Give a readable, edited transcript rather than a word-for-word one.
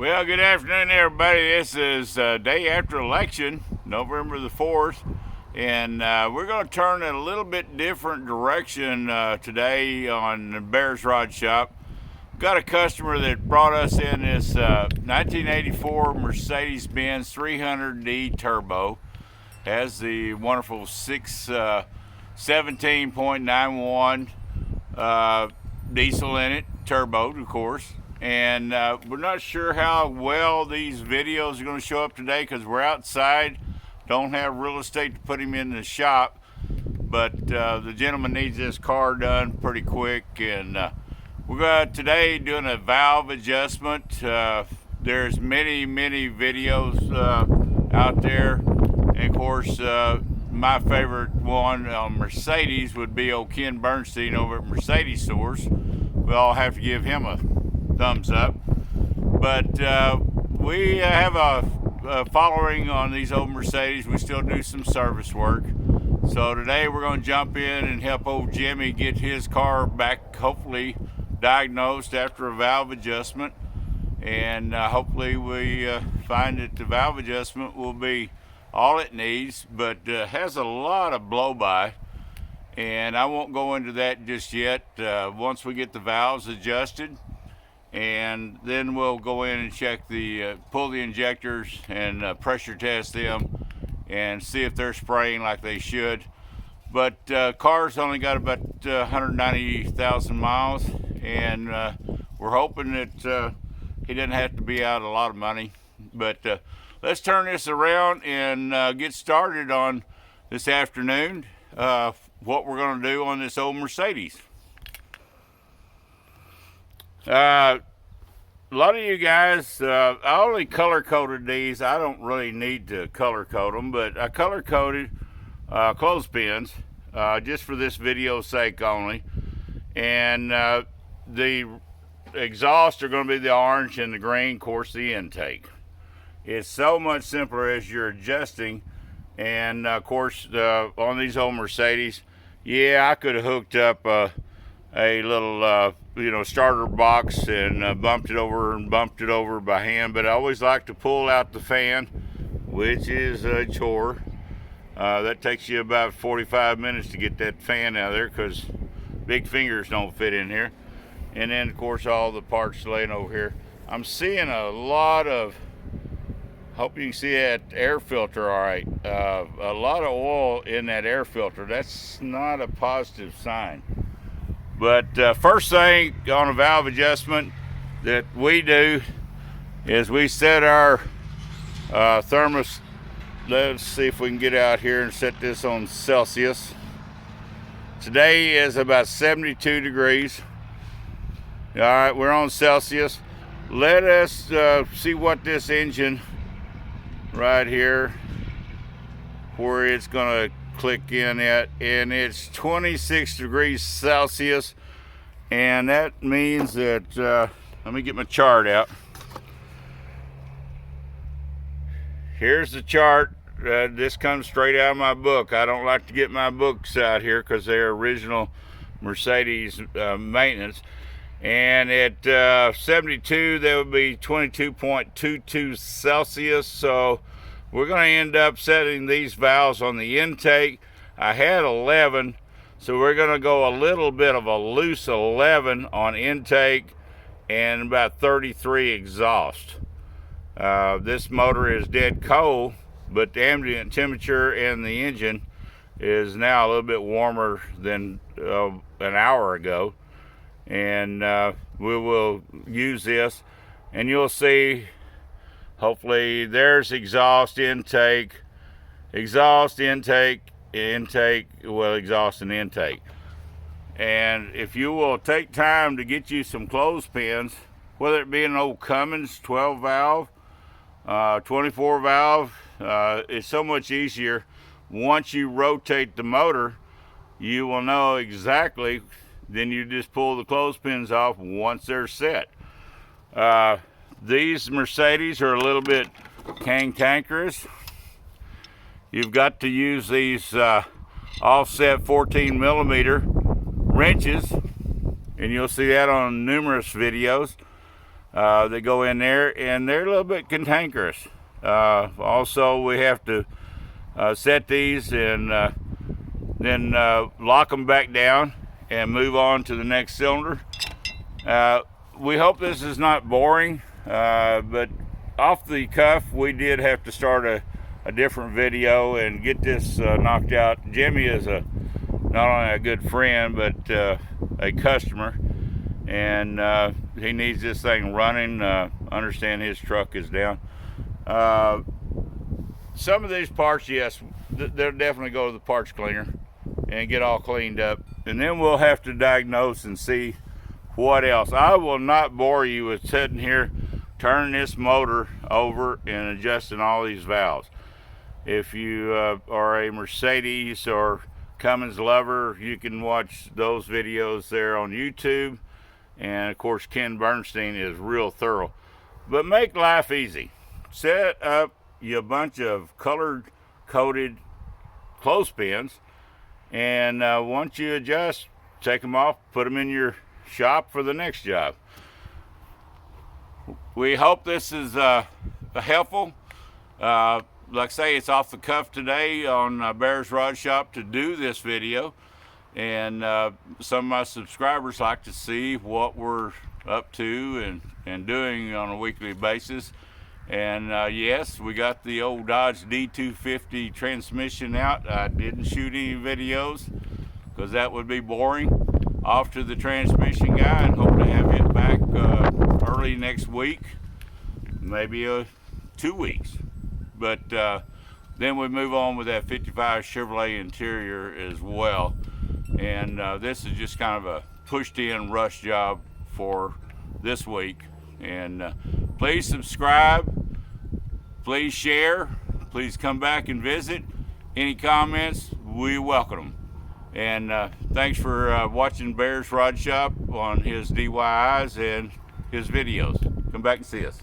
Well, good afternoon, everybody. This is day after election, November the 4th, and we're going to turn in a little bit different direction today on the Bears Rod Shop. Got a customer that brought us in this 1984 Mercedes-Benz 300D Turbo. Has the wonderful 17.91 diesel in it, turbo, of course. And we're not sure how well these videos are going to show up today because we're outside, don't have real estate to put him in the shop, but the gentleman needs this car done pretty quick, and we're today doing a valve adjustment. There's many videos out there, and of course my favorite one on Mercedes would be old Ken Bernstein over at Mercedes Stores. We all have to give him a thumbs up. But we have a following on these old Mercedes. We still do some service work. So today we're going to jump in and help old Jimmy get his car back, hopefully diagnosed after a valve adjustment. And hopefully we find that the valve adjustment will be all it needs, but has a lot of blow-by. And I won't go into that just yet. Once we get the valves adjusted, and then we'll go in and check pull the injectors and pressure test them and see if they're spraying like they should. But car's only got about 190,000 miles, and we're hoping that he doesn't have to be out a lot of money. But let's turn this around and get started on this afternoon, what we're going to do on this old Mercedes. A lot of you guys, I only color coded these. I don't really need to color code them, but I color coded clothespins just for this video's sake only. And the exhaust are going to be the orange, and the green, of course, the intake. It's so much simpler as you're adjusting. And of course, on these old Mercedes, yeah, I could have hooked up a little starter box and bumped it over by hand, but I always like to pull out the fan, which is a chore. That takes you about 45 minutes to get that fan out of there because big fingers don't fit in here. And then of course all the parts laying over here. I'm seeing a lot of, hope you can see that air filter all right. A lot of oil in that air filter. That's not a positive sign. But first thing on a valve adjustment that we do is we set our thermos. Let's see if we can get out here and set this on Celsius. Today is about 72 degrees. All right, we're on Celsius. Let us see what this engine right here, where it's gonna click in at, and it's 26 degrees Celsius, and that means that let me get my chart out. Here's the chart. This comes straight out of my book. I don't like to get my books out here because they're original Mercedes maintenance. And at 72, that would be 22.22 Celsius. So we're going to end up setting these valves on the intake. I had 11, so we're going to go a little bit of a loose 11 on intake and about 33 exhaust. This motor is dead cold, but the ambient temperature in the engine is now a little bit warmer than an hour ago. And we will use this, and you'll see, hopefully there's exhaust, intake, exhaust, intake, well, exhaust and intake. And if you will take time to get you some clothespins, whether it be an old Cummins 12 valve, 24 valve, it's so much easier. Once you rotate the motor, you will know exactly. Then you just pull the clothespins off once they're set. These Mercedes are a little bit cantankerous. You've got to use these offset 14 millimeter wrenches, and you'll see that on numerous videos. that go in there, and they're a little bit cantankerous. Also, we have to set these and then lock them back down and move on to the next cylinder. We hope this is not boring, but off the cuff, we did have to start a different video and get this knocked out. Jimmy is not only a good friend, but a customer, and he needs this thing running. Understand his truck is down. Some of these parts, yes, they'll definitely go to the parts cleaner and get all cleaned up, and then we'll have to diagnose and see what else. I will not bore you with sitting here turning this motor over and adjusting all these valves. If you are a Mercedes or Cummins lover, you can watch those videos there on YouTube, and of course Ken Bernstein is real thorough. But make life easy. Set up you bunch of colored coded clothespins, and once you adjust, take them off, put them in your shop for the next job. We hope this is helpful. Like I say, it's off the cuff today on Bear's Rod Shop to do this video, and some of my subscribers like to see what we're up to and doing on a weekly basis. And yes, we got the old Dodge D250 transmission out. I didn't shoot any videos because that would be boring. Off to the transmission guy, and hope to have it back early next week, maybe 2 weeks. But then we move on with that 55 Chevrolet Interior as well. And this is just kind of a pushed in rush job for this week. And please subscribe, please share, please come back and visit. Any comments, we welcome them. And thanks for watching Bear's Rod Shop on his DIYs and his videos. Come back and see us.